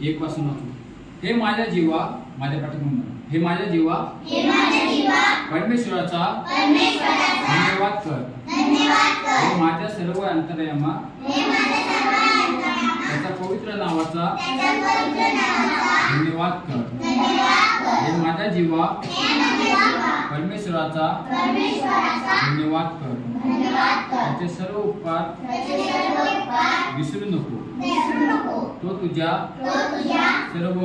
एक वाजून वाचू. हे माझ्या जीवा, माझ्या पाठीमागे हे माझ्या जीवा परमेश्वराचा धन्यवाद कर. हे माझ्या सर्व अंतर्यामा त्याच्या पवित्र नावाचा धन्यवाद कर. हे माझ्या जीवा परमेश्वराचा धन्यवाद कर. त्याचे सर्व उपकार विसरू नको. तो तुझ्या सर्व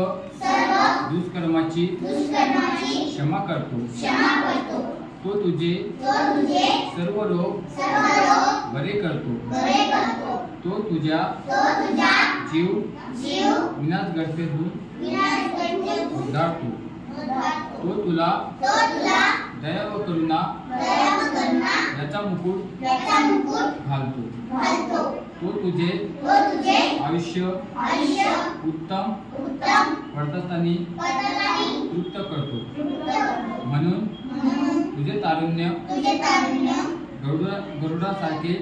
दुष्कर्माची क्षमा करतो. तो तुझे सर्व रोग बरे करतो. तो तुझ्या जीव विनाशग्रस्तेतून उद्धारतो. तो तुला दया व करुणा याचा मुकुट घालतो. तो तुझे आयुष्य उत्तम वर्तनाने तृप्त करतो. म्हणून तुझे तारुण्य गरुडासारखे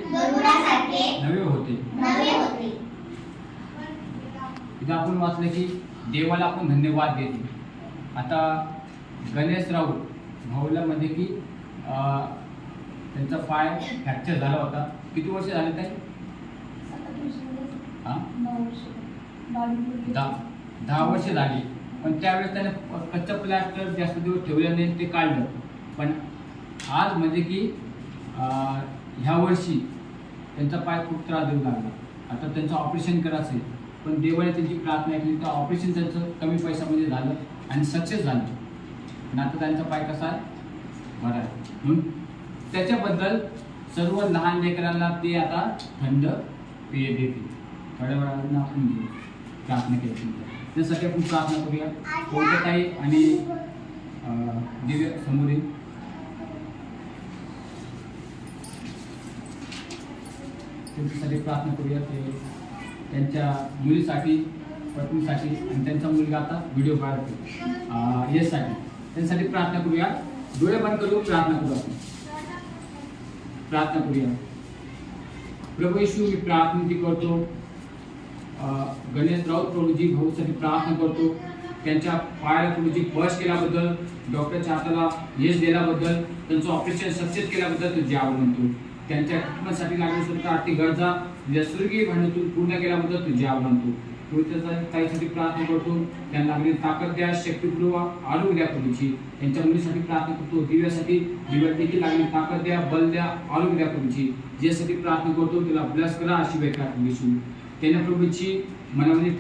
नवे होते. इथे आपण वाचलं की देवाला आपण धन्यवाद देतो. आता गणेश राऊत भाऊलामध्ये की त्यांचा पाय फ्रॅक्चर झाला होता. किती वर्ष झाले ते? 10 वर्ष झाली. पण त्यावेळेस त्याने कच्चा प्लास्टर जास्त दिवस ठेवलं नाही, ते काढलं. पण आज म्हणजे की ह्या वर्षी त्यांचा पाय खूप त्रास देऊ लागला. आता त्यांचं ऑपरेशन करायचं आहे. पण देवाने त्यांची प्रार्थना केली तर ऑपरेशन त्यांचं कमी पैशामध्ये झालं आणि सक्सेस झालं. आणि आता त्यांचा पाय कसा आहे? बरा आहे. म्हणून त्याच्याबद्दल सर्व लहान लेकरांना ते आता थंड पेय देते. थोड्या वेळानं आपण प्रार्थना केली. त्यासाठी आपण प्रार्थना करूया. कोणत्याही आणि दिव्य समोरील त्यांच्यासाठी प्रार्थना करूया. ते त्यांच्या मुलीसाठी, पत्नीसाठी आणि त्यांचा मुलगा आता व्हिडिओ काढतो यासाठी त्यांच्यासाठी प्रार्थना करूया. डोळे बंद करून प्रार्थना करू. आपण प्रार्थना करूया. प्रभू येशू, मी प्रार्थना करतो गणेश राऊत प्रभूजी भाऊसाठी प्रार्थना करतो. त्यांच्या पायाला प्रभूजी बस केल्याबद्दल, डॉक्टरच्या हाताला यश दिल्याबद्दल, त्यांचं ऑपरेशन सक्सेस केल्याबद्दल तुझे आभार मानतो. त्यांच्या कुटुंबासाठी लागले सुद्धा आर्थिक गरजा स्वर्गीय भांडणातून पूर्ण केल्याबद्दल तुझे आभार मानतो. ताईसाठी प्रार्थना करतो. त्यांना लागली ताकद द्या, शक्ती पुरवा, आरोग्य द्या प्रभूची. त्यांच्या मुलीसाठी प्रार्थना करतो. दिव्यासाठी दिव्यात देखील लागली ताकद द्या, बल द्या, आरोग्य द्या प्रभूची. ज्यासाठी प्रार्थना करतो त्याला ब्लेस करा, अशी वेळ प्रभूची. त्यांना प्रभूची मनामध्ये